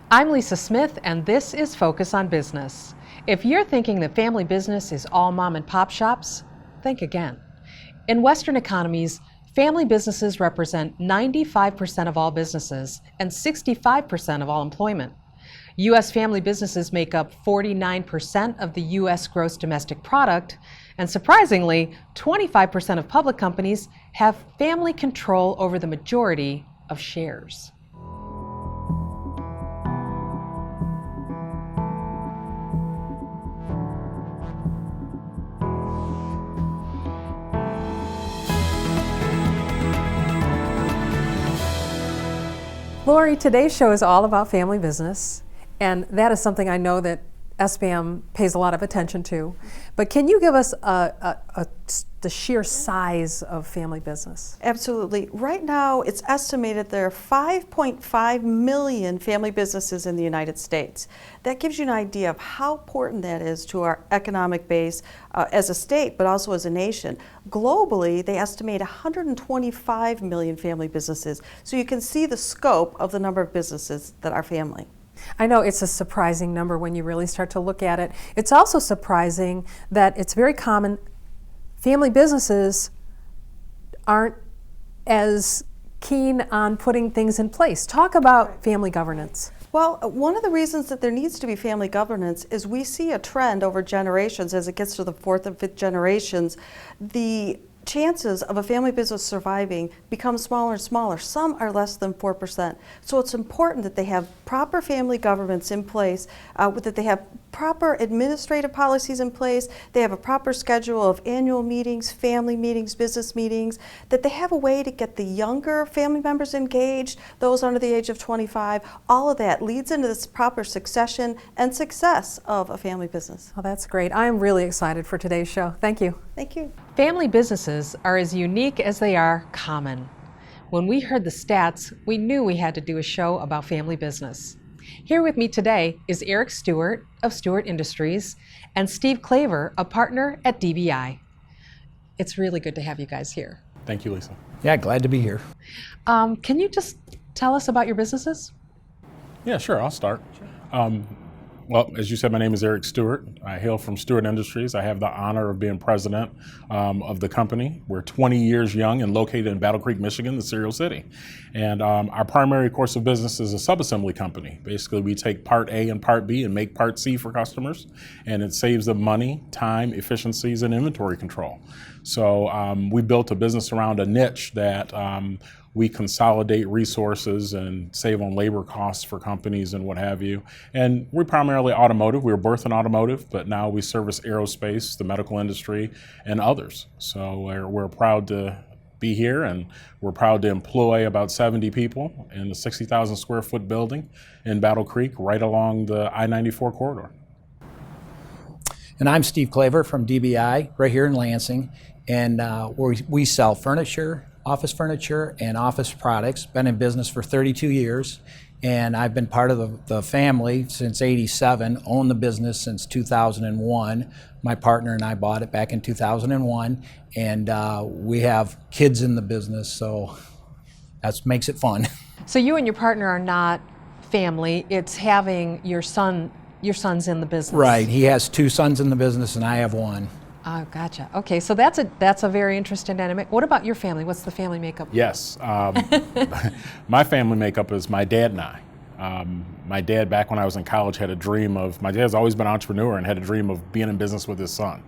I'm Lisa Smith, and this is Focus on Business. If you're thinking that family business is all mom and pop shops, think again. In Western economies, family businesses represent 95% of all businesses and 65% of all employment. U.S. family businesses make up 49% of the U.S. gross domestic product, and surprisingly, 25% of public companies have family control over the majority of shares. Lori, today's show is all about family business, and that is something I know that SBAM pays a lot of attention to. But can you give us the sheer size of family business? Absolutely. Right now, it's estimated there are 5.5 million family businesses in the United States. That gives you an idea of how important that is to our economic base as a state, but also as a nation. Globally, they estimate 125 million family businesses. So you can see the scope of the number of businesses that are family. I know it's a surprising number when you really start to look at it. It's also surprising that it's very common. Family businesses aren't as keen on putting things in place. Talk about family governance. Well, one of the reasons that there needs to be family governance is we see a trend over generations. As it gets to the fourth and fifth generations, the chances of a family business surviving become smaller and smaller. Some are less than 4%. So it's important that they have proper family governance in place, that they have proper administrative policies in place, they have a proper schedule of annual meetings, family meetings, business meetings, that they have a way to get the younger family members engaged, those under the age of 25. All of that leads into this proper succession and success of a family business. Oh, that's great. I am really excited for today's show. Thank you. Thank you. Family businesses are as unique as they are common. When we heard the stats, we knew we had to do a show about family business. Here with me today is Erick Stewart of Stewart Industries and Steve Klaver, a partner at DBI. It's really good to have you guys here. Thank you, Lisa. Yeah, glad to be here. Can you just tell us about your businesses? Yeah, sure, I'll start. Well, as you said, my name is Erick Stewart. I hail from Stewart Industries. I have the honor of being president of the company. We're 20 years young and located in Battle Creek, Michigan, the cereal city. And our primary course of business is a subassembly company. Basically, we take part A and part B and make part C for customers, and it saves them money, time, efficiencies, and inventory control. So we built a business around a niche that we consolidate resources and save on labor costs for companies and what have you. And we're primarily automotive. We were birthed in automotive, but now we service aerospace, the medical industry, and others. So we're proud to be here, and we're proud to employ about 70 people in a 60,000 square foot building in Battle Creek, right along the I-94 corridor. And I'm Steve Klaver from DBI, right here in Lansing. And we sell furniture, office furniture, and office products. Been in business for 32 years, and I've been part of the family since '87, owned the business since 2001. My partner and I bought it back in 2001, and we have kids in the business, so that makes it fun. So you and your partner are not family, it's having your son's in the business. Right, he has 2 sons in the business, and I have 1. Oh, gotcha. Okay, so that's a very interesting dynamic. What about your family? What's the family makeup? Yes, my family makeup is my dad and I. My dad, back when I was in college, had a dream of, my dad's always been an entrepreneur and had a dream of being in business with his son.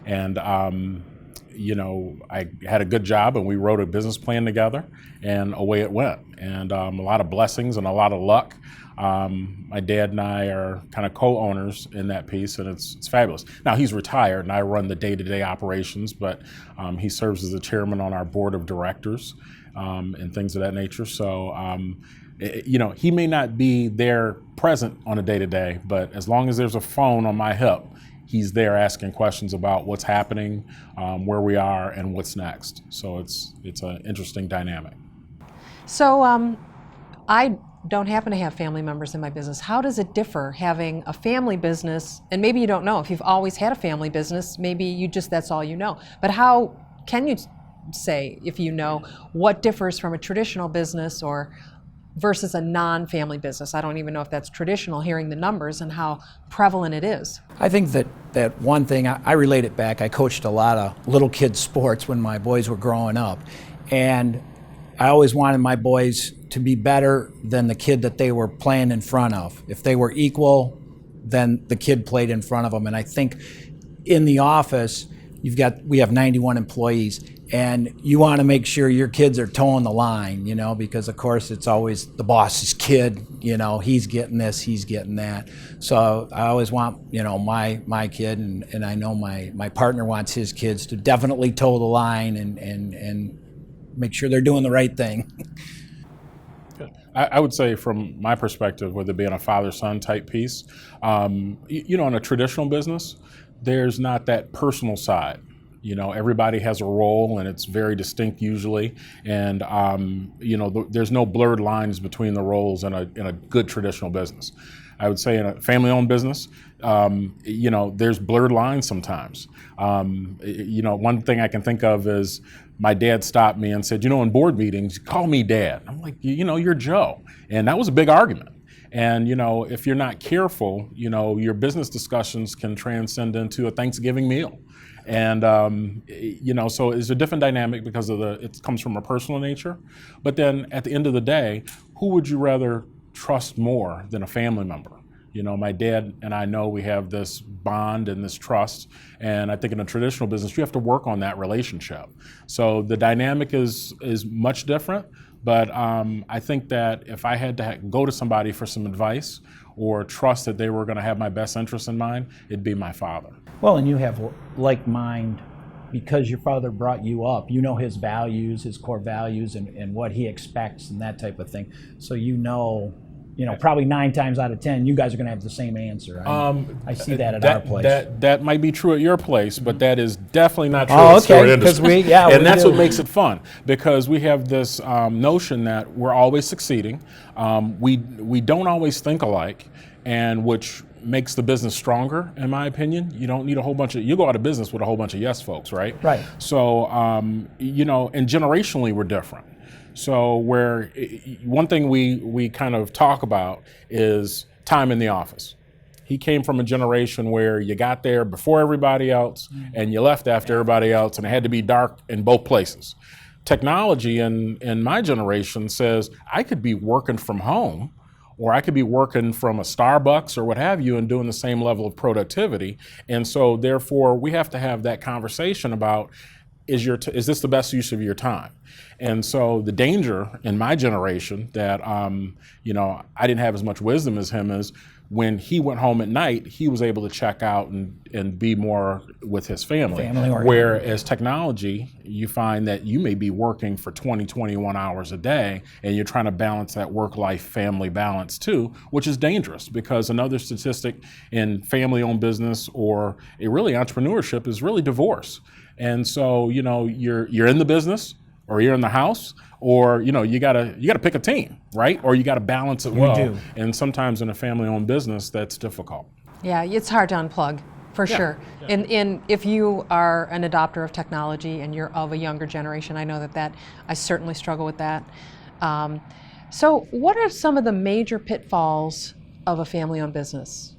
And, you know, I had a good job and we wrote a business plan together and away it went. And a lot of blessings and a lot of luck. My dad and I are kind of co-owners in that piece, and it's fabulous. Now he's retired and I run the day-to-day operations, but he serves as the chairman on our board of directors and things of that nature. So, you know, he may not be there present on a day-to-day, but as long as there's a phone on my hip, he's there asking questions about what's happening, where we are, and what's next. So it's an interesting dynamic. So I don't happen to have family members in my business. How does it differ having a family business? And maybe you don't know if you've always had a family business, maybe you just, that's all you know. But how can you say, if you know, what differs from a traditional business or versus a non-family business? I don't even know if that's traditional, hearing the numbers and how prevalent it is. I think that one thing, I relate it back. I coached a lot of little kids sports when my boys were growing up. And I always wanted my boys to be better than the kid that they were playing in front of. If they were equal, then the kid played in front of them. And I think in the office, we have 91 employees, and you want to make sure your kids are towing the line, because of course it's always the boss's kid, he's getting this, he's getting that. So I always want, my kid, and I know my partner wants his kids to definitely toe the line and make sure they're doing the right thing. I would say from my perspective, with it being a father-son type piece, in a traditional business, there's not that personal side. Everybody has a role, and it's very distinct usually. And there's no blurred lines between the roles in a good traditional business. I would say in a family-owned business, there's blurred lines sometimes. One thing I can think of is my dad stopped me and said, in board meetings, call me Dad. I'm like, you're Joe. And that was a big argument. And, if you're not careful, your business discussions can transcend into a Thanksgiving meal. And, so it's a different dynamic because it comes from a personal nature. But then at the end of the day, who would you rather trust more than a family member? My dad and I know we have this bond and this trust, and I think in a traditional business, you have to work on that relationship. So the dynamic is much different, but I think that if I had to go to somebody for some advice or trust that they were going to have my best interest in mind, it'd be my father. Well, and you have like mind because your father brought you up. His values, his core values, and what he expects and that type of thing. So probably 9 times out of 10, you guys are going to have the same answer. I see that at our place. That might be true at your place, but that is definitely not true at the Stewart industry. And that's what makes it fun, because we have this notion that we're always succeeding. We don't always think alike, and which makes the business stronger, in my opinion. You don't need you go out of business with a whole bunch of yes folks, right? Right. So, and generationally we're different. So one thing we kind of talk about is time in the office. He came from a generation where you got there before everybody else and you left after everybody else, and it had to be dark in both places. Technology in my generation says I could be working from home, or I could be working from a Starbucks or what have you and doing the same level of productivity. And so therefore we have to have that conversation about, is this the best use of your time? And so the danger in my generation that, I didn't have as much wisdom as him is when he went home at night, he was able to check out and be more with his family. Whereas technology, you find that you may be working for 20, 21 hours a day, and you're trying to balance that work-life family balance too, which is dangerous, because another statistic in family-owned business or really entrepreneurship is really divorce. And so, you're in the business, or you're in the house, or you gotta pick a team, right? Or you gotta balance it well. You do. And sometimes in a family-owned business, that's difficult. Yeah, it's hard to unplug, for sure. Yeah. If you are an adopter of technology and you're of a younger generation, I know that I certainly struggle with that. So what are some of the major pitfalls of a family-owned business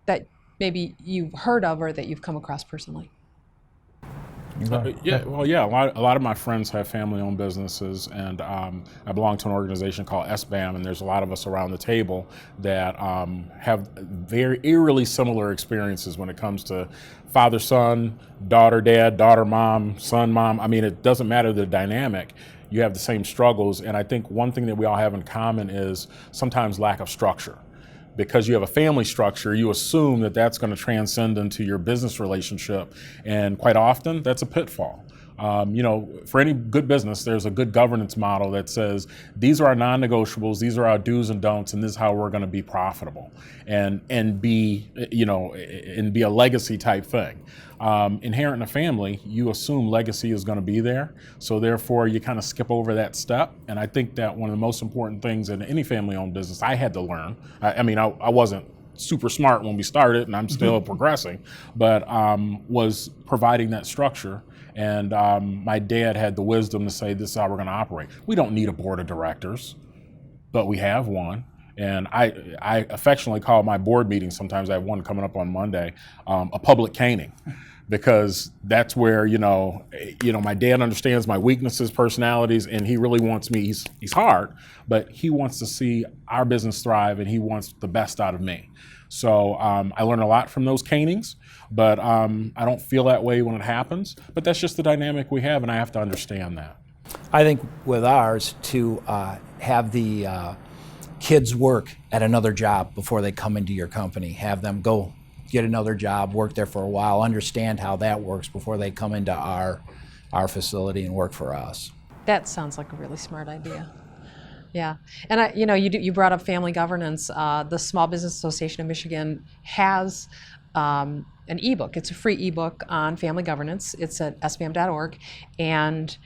that maybe you've heard of or that you've come across personally? A lot of my friends have family-owned businesses, and I belong to an organization called SBAM, and there's a lot of us around the table that have very eerily similar experiences when it comes to father-son, daughter-dad, daughter-mom, son-mom. I mean, it doesn't matter the dynamic. You have the same struggles, and I think one thing that we all have in common is sometimes lack of structure. Because you have a family structure, you assume that that's going to transcend into your business relationship, and quite often that's a pitfall. For any good business, there's a good governance model that says these are our non-negotiables, these are our do's and don'ts, and this is how we're going to be profitable and be a legacy type thing. Inherent in a family, you assume legacy is going to be there, so therefore you kind of skip over that step. And I think that one of the most important things in any family-owned business I had to learn. I wasn't super smart when we started, and I'm still progressing, but was providing that structure. And my dad had the wisdom to say, this is how we're going to operate. We don't need a board of directors. but we have one. And I affectionately call my board meetings, sometimes I have one coming up on Monday, a public caning. Because that's where, my dad understands my weaknesses, personalities, and he really wants me, he's hard, but he wants to see our business thrive and he wants the best out of me. So I learn a lot from those canings, but I don't feel that way when it happens. But that's just the dynamic we have, and I have to understand that. I think with ours, to have the kids work at another job before they come into your company, have them go get another job, work there for a while, understand how that works before they come into our facility and work for us. That sounds like a really smart idea. Yeah, and you brought up family governance. The Small Business Association of Michigan has an ebook. It's a free ebook on family governance. It's at sbm.org, and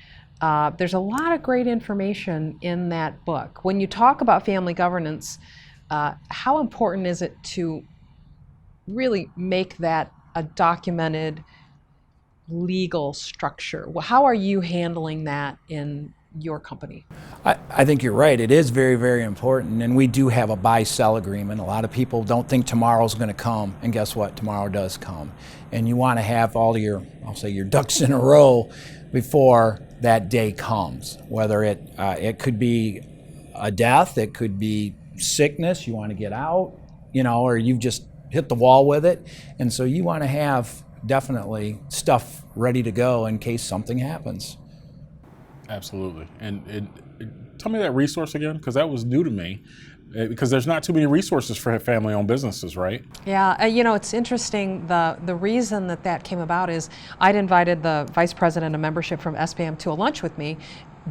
there's a lot of great information in that book. When you talk about family governance, how important is it to really make that a documented legal structure? How are you handling that in your company? I think you're right. It is very, very important, and we do have a buy-sell agreement. A lot of people don't think tomorrow's going to come, and guess what? Tomorrow does come. And you want to have all your, your ducks in a row before that day comes. Whether it could be a death, it could be sickness, you want to get out, or you've just hit the wall with it. And so you want to have definitely stuff ready to go in case something happens. Absolutely. And tell me that resource again, because that was new to me, because there's not too many resources for family-owned businesses, right? Yeah, it's interesting. The reason that came about is I'd invited the vice president of membership from SPAM to a lunch with me.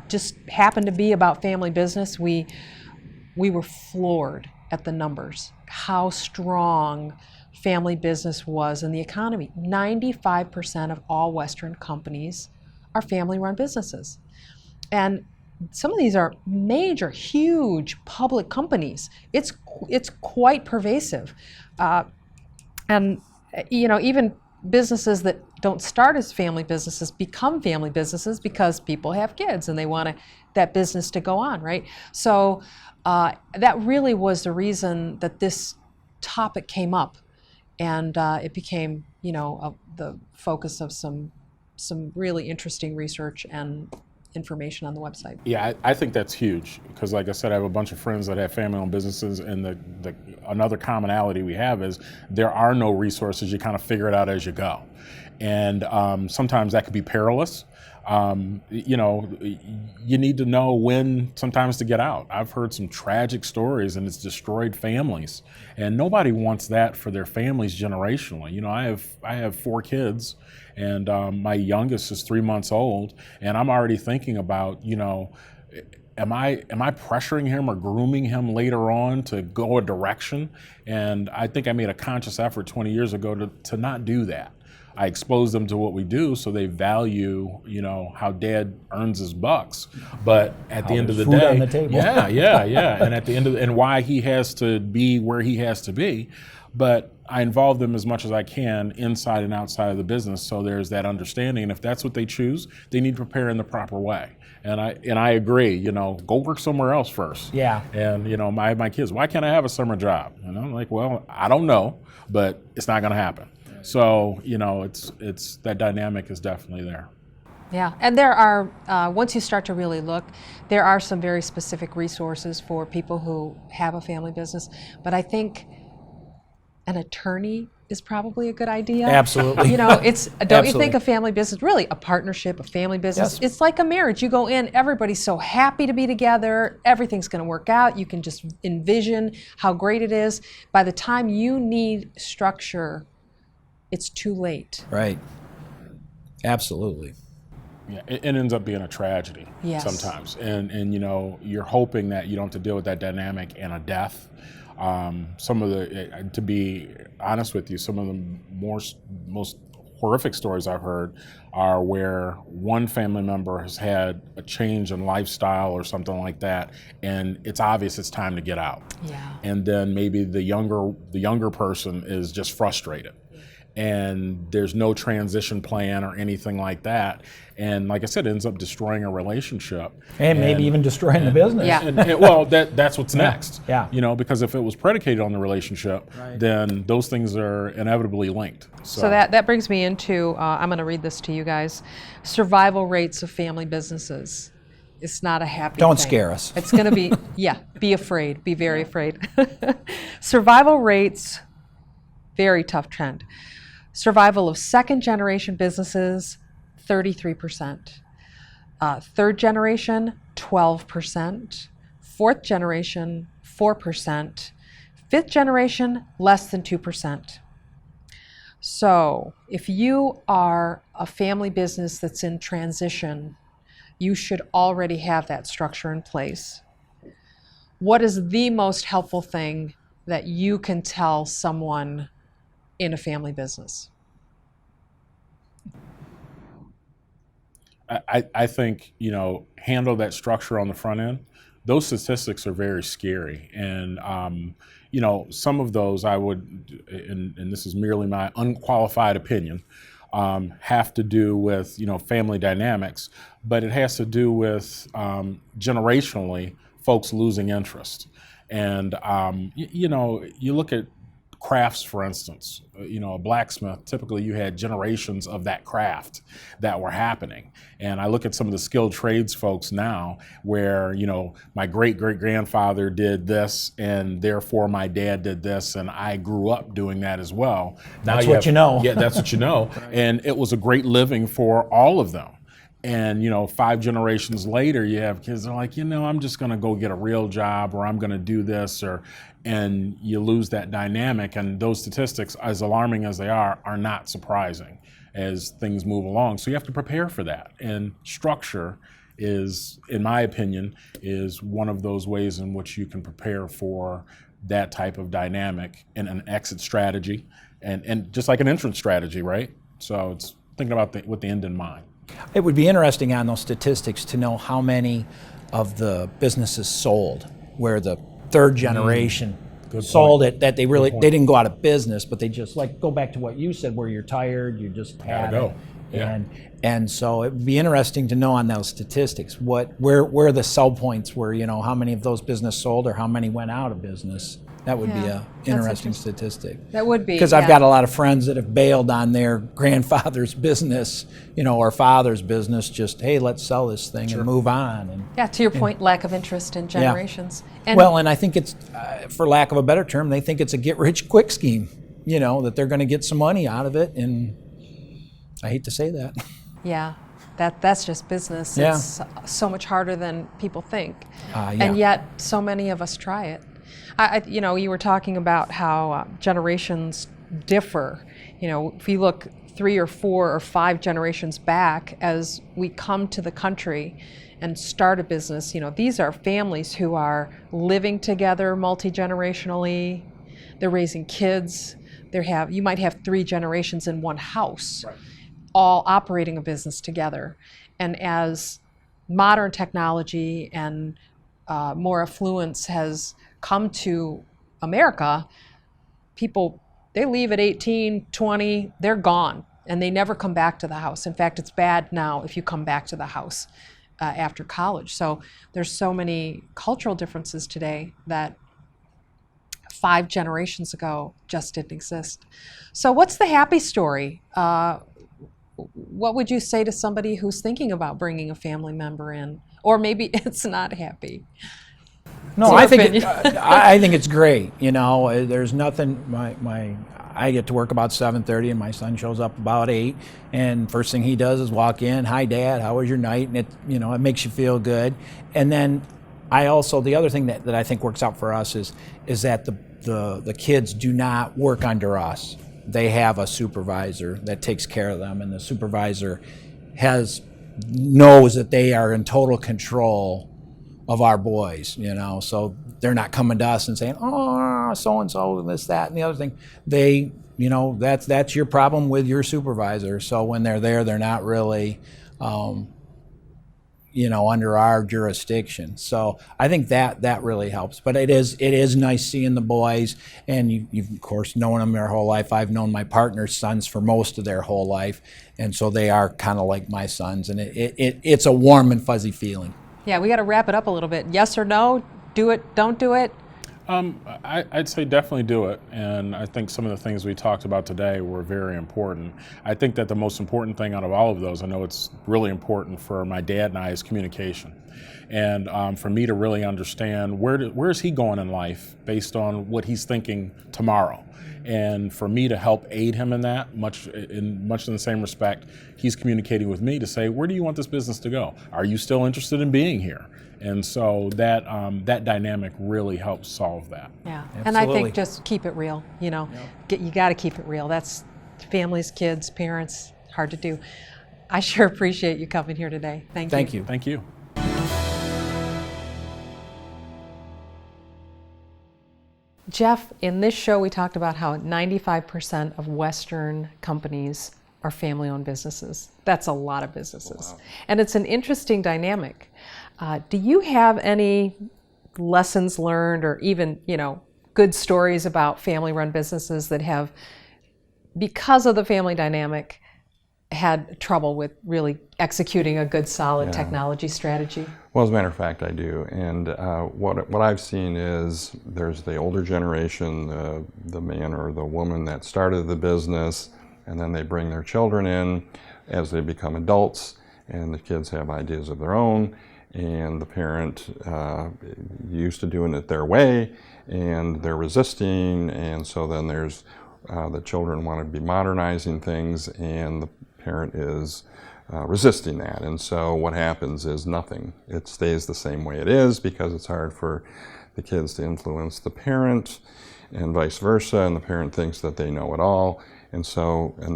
Just happened to be about family business. We were floored at the numbers, how strong family business was in the economy. 95% of all Western companies are family-run businesses. And some of these are major, huge public companies. It's quite pervasive. And even businesses that don't start as family businesses become family businesses because people have kids and they want that business to go on, right? So that really was the reason that this topic came up, and it became, the focus of some really interesting research and information on the website. Yeah, I think that's huge because, like I said, I have a bunch of friends that have family-owned businesses, and another commonality we have is there are no resources. You kind of figure it out as you go, and sometimes that could be perilous. You need to know when sometimes to get out. I've heard some tragic stories, and it's destroyed families, and nobody wants that for their families generationally. I have 4 kids, and my youngest is 3 months old, and I'm already thinking about, am I pressuring him or grooming him later on to go a direction? And I think I made a conscious effort 20 years ago to not do that. I expose them to what we do so they value, how Dad earns his bucks. But at the end of the day, on the table. yeah. And at the end of and why he has to be where he has to be. But I involve them as much as I can inside and outside of the business, so there's that understanding. And if that's what they choose, they need to prepare in the proper way. And I agree. Go work somewhere else first. Yeah. And my kids, why can't I have a summer job? And I'm like, well, I don't know, but it's not going to happen. So, it's that dynamic is definitely there. Yeah, and there are, once you start to really look, there are some very specific resources for people who have a family business. But I think an attorney is probably a good idea. Absolutely. Don't you think a family business, really a partnership, a family business, Yes. It's like a marriage. You go in, everybody's so happy to be together, everything's going to work out. You can just envision how great it is. By the time you need structure, it's too late. Right. Absolutely. Yeah, it ends up being a tragedy sometimes. And you're hoping that you don't have to deal with that dynamic and a death. To be honest with you, some of the most horrific stories I've heard are where one family member has had a change in lifestyle or something like that, and it's obvious it's time to get out. Yeah. And then maybe the younger person is just frustrated. and there's no transition plan or anything like that. And like I said, it ends up destroying a relationship. And maybe even destroying the business. Yeah. And well, that's what's next. Yeah. You know, because if it was predicated on the relationship, then those things are inevitably linked. So that brings me into, I'm going to read this to you guys. Survival rates of family businesses. It's not a happy Don't thing. scare us. It's going to be, be afraid. Be very afraid. Survival rates, very tough trend. Survival of second generation businesses, 33%. Third generation, 12%. Fourth generation, 4%. Fifth generation, less than 2%. So if you are a family business that's in transition, you should already have that structure in place. What is the most helpful thing that you can tell someone in a family business? I think, handle that structure on the front end. Those statistics are very scary. And, some of those I would, and this is merely my unqualified opinion, have to do with, family dynamics, but it has to do with generationally folks losing interest. And, you look at crafts, for instance, a blacksmith, typically you had generations of that craft that were happening. And I look at some of the skilled trades folks now where, my great-great-grandfather did this and therefore my dad did this and I grew up doing that as well. That's what you know. Yeah, that's what you know. And it was a great living for all of them. And, 5 generations later, you have kids that are like, I'm just going to go get a real job or I'm going to do this and you lose that dynamic. And those statistics, as alarming as they are not surprising as things move along. So you have to prepare for that. And structure is, in my opinion, is one of those ways in which you can prepare for that type of dynamic and an exit strategy and just like an entrance strategy, right? So it's thinking about with the end in mind. It would be interesting on those statistics to know how many of the businesses sold where the third generation sold it, that they didn't go out of business, but they just go back to what you said, where you're tired, you just had Gotta go. it. Yeah. And so it would be interesting to know on those statistics where are the sell points where how many of those business sold or how many went out of business. That would be Yeah, an that's interesting statistic. That would be. Because I've got a lot of friends that have bailed on their grandfather's business, or father's business, just, hey, let's sell this thing and move on. And, to your point, lack of interest in generations. and I think it's, for lack of a better term, they think it's a get-rich-quick scheme, that they're going to get some money out of it, and I hate to say that. Yeah, that's just business. Yeah. It's so much harder than people think. Yeah. And yet, so many of us try it. You were talking about how generations differ. If you look 3 or 4 or 5 generations back, as we come to the country and start a business, these are families who are living together multi-generationally. They're raising kids. You might have 3 generations in one house, all operating a business together. And as modern technology and more affluence has come to America, people, they leave at 18, 20, they're gone, and they never come back to the house. In fact, it's bad now if you come back to the house after college. So there's so many cultural differences today that 5 generations ago just didn't exist. So what's the happy story? What would you say to somebody who's thinking about bringing a family member in? Or maybe it's not happy. No, I think it's great. There's nothing. I get to work about 7:30, and my son shows up about 8. And first thing he does is walk in. Hi, Dad. How was your night? And it makes you feel good. And then the other thing that I think works out for us is that the kids do not work under us. They have a supervisor that takes care of them, and the supervisor knows that they are in total control of our boys, so they're not coming to us and saying, oh, so-and-so, this, that, and the other thing. They, that's your problem with your supervisor. So when they're there, they're not really, under our jurisdiction. So I think that really helps. But it is nice seeing the boys, and you've of course known them their whole life. I've known my partner's sons for most of their whole life, and so they are kind of like my sons, and it's a warm and fuzzy feeling. Yeah, we got to wrap it up a little bit. Yes or no? Do it, don't do it? I'd say definitely do it, and I think some of the things we talked about today were very important. I think that the most important thing out of all of those, I know it's really important for my dad and I, is communication. And for me to really understand where is he going in life based on what he's thinking tomorrow. And for me to help aid him in that, much in the same respect, he's communicating with me to say, where do you want this business to go? Are you still interested in being here? And so that dynamic really helps solve that. Yeah, Absolutely. And I think just keep it real. You got to keep it real. That's families, kids, parents. Hard to do. I sure appreciate you coming here today. Thank you. Thank you. Jeff, in this show we talked about how 95% of Western companies are family-owned businesses. That's a lot of businesses. Wow. And it's an interesting dynamic. Do you have any lessons learned or even, good stories about family-run businesses that have, because of the family dynamic, had trouble with really executing a good, solid technology strategy? Well, as a matter of fact, I do. And what I've seen is there's the older generation, the man or the woman that started the business, and then they bring their children in as they become adults, and the kids have ideas of their own, and the parent used to doing it their way, and they're resisting, and so then there's the children want to be modernizing things, and the parent is resisting that. And so what happens is nothing. It stays the same way it is because it's hard for the kids to influence the parent and vice versa, and the parent thinks that they know it all. And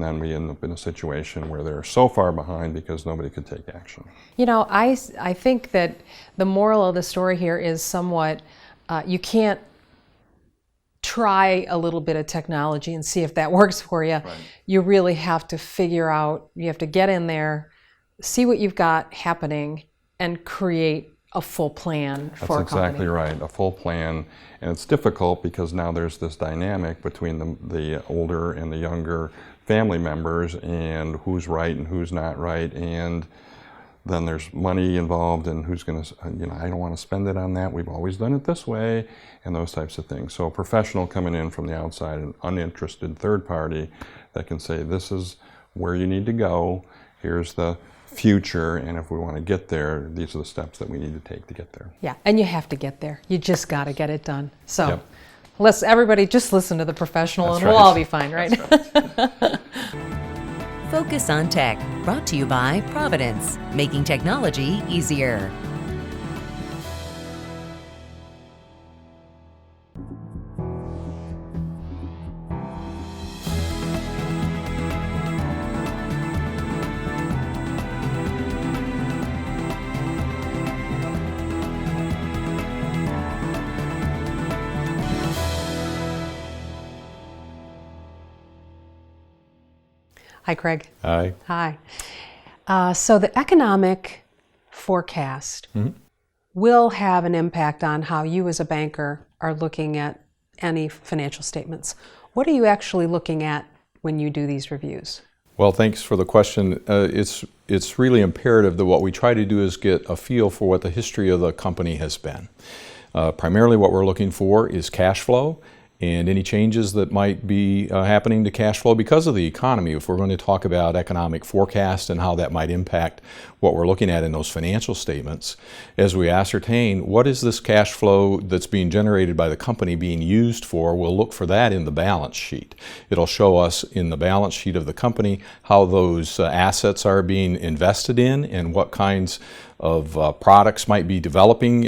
then we end up in a situation where they're so far behind because nobody could take action. I think that the moral of the story here is somewhat, you can't try a little bit of technology and see if that works for you. Right. You really have to figure out, you have to get in there, see what you've got happening, and create a full plan for a company. That's exactly right, a full plan. And it's difficult because now there's this dynamic between the older and the younger family members, and who's right and who's not right. And then there's money involved, and who's going to, I don't want to spend it on that. We've always done it this way, and those types of things. So a professional coming in from the outside, an uninterested third party that can say, this is where you need to go, here's the future, and if we want to get there, these are the steps that we need to take to get there. Yeah, and you have to get there. You just got to get it done. So let's everybody just listen to the professional. That's and we'll all be fine, right? Right. Focus on Tech, brought to you by Providence, making technology easier. Hi, Craig. Hi. Hi. So the economic forecast will have an impact on how you as a banker are looking at any financial statements. What are you actually looking at when you do these reviews? Well, thanks for the question. It's really imperative that what we try to do is get a feel for what the history of the company has been. Primarily what we're looking for is cash flow and any changes that might be happening to cash flow because of the economy. If we're going to talk about economic forecast and how that might impact what we're looking at in those financial statements, as we ascertain what is this cash flow that's being generated by the company being used for, we'll look for that in the balance sheet. It'll show us in the balance sheet of the company how those assets are being invested in and what kinds of products might be developing.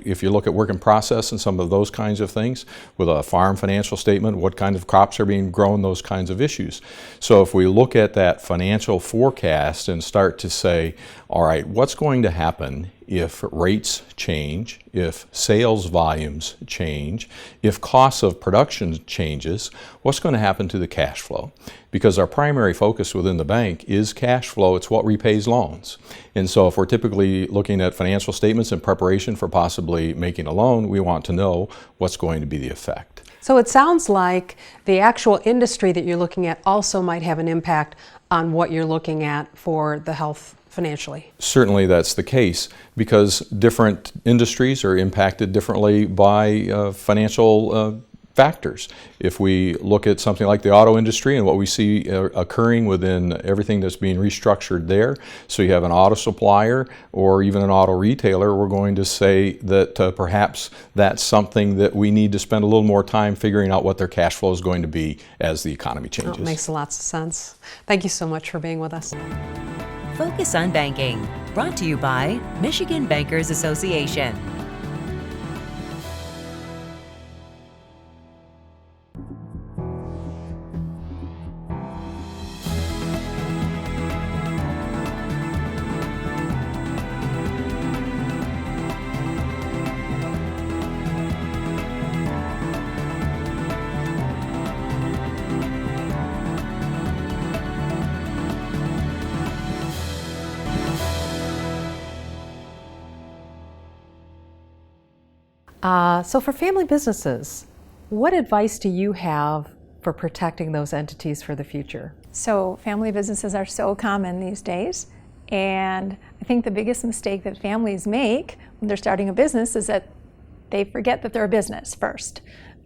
If you look at work in process and some of those kinds of things, with a farm financial statement, what kind of crops are being grown, those kinds of issues. So if we look at that financial forecast and start to say, all right, what's going to happen if rates change, if sales volumes change, if costs of production changes, what's going to happen to the cash flow? Because our primary focus within the bank is cash flow. It's what repays loans. And so if we're typically looking at financial statements in preparation for possibly making a loan, we want to know what's going to be the effect. So it sounds like the actual industry that you're looking at also might have an impact on what you're looking at for the health financially. Certainly that's the case, because different industries are impacted differently by financial factors. If we look at something like the auto industry and what we see occurring within everything that's being restructured there, so you have an auto supplier or even an auto retailer, we're going to say that perhaps that's something that we need to spend a little more time figuring out what their cash flow is going to be as the economy changes. Oh, makes lots of sense. Thank you so much for being with us. Focus on Banking, brought to you by Michigan Bankers Association. So for family businesses, what advice do you have for protecting those entities for the future? So family businesses are so common these days, and I think the biggest mistake that families make when they're starting a business is that they forget that they're a business first.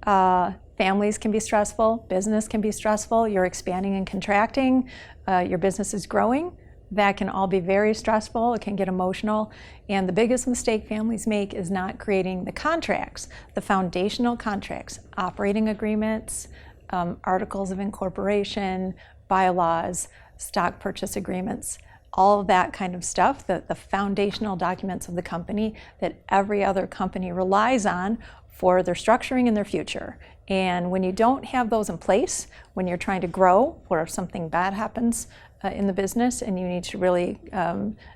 Families can be stressful, business can be stressful, you're expanding and contracting, your business is growing. That can all be very stressful, it can get emotional, and the biggest mistake families make is not creating the contracts, the foundational contracts, operating agreements, articles of incorporation, bylaws, stock purchase agreements, all of that kind of stuff, the foundational documents of the company that every other company relies on for their structuring and their future. And when you don't have those in place, when you're trying to grow, or if something bad happens in the business and you need to really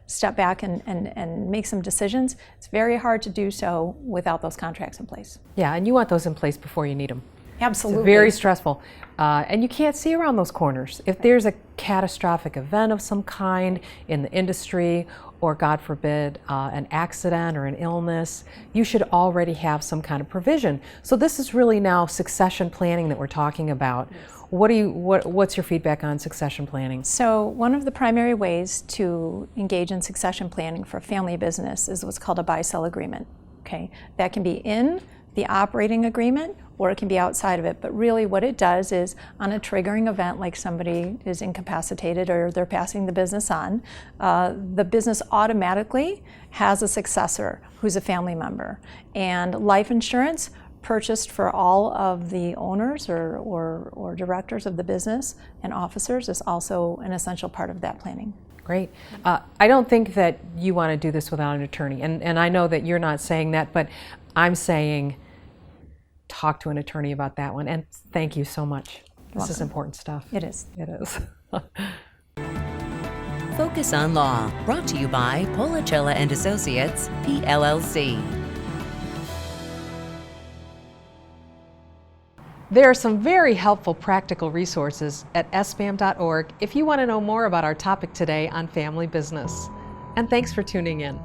step back and make some decisions, it's very hard to do so without those contracts in place. Yeah, and you want those in place before you need them. Absolutely. It's very stressful. And you can't see around those corners. If there's a catastrophic event of some kind in the industry, or God forbid, an accident or an illness, you should already have some kind of provision. So this is really now succession planning that we're talking about. What's your feedback on succession planning? So one of the primary ways to engage in succession planning for a family business is what's called a buy-sell agreement. Okay, that can be in the operating agreement or it can be outside of it, but really what it does is on a triggering event like somebody is incapacitated or they're passing the business on, the business automatically has a successor who's a family member. And life insurance purchased for all of the owners or directors of the business and officers is also an essential part of that planning. Great. I don't think that you want to do this without an attorney, and I know that you're not saying that, but I'm saying talk to an attorney about that one, and thank you so much. This is important stuff. It is. It is. Focus on Law, brought to you by Policella and Associates, PLLC. There are some very helpful practical resources at sbam.org if you want to know more about our topic today on family business. And thanks for tuning in.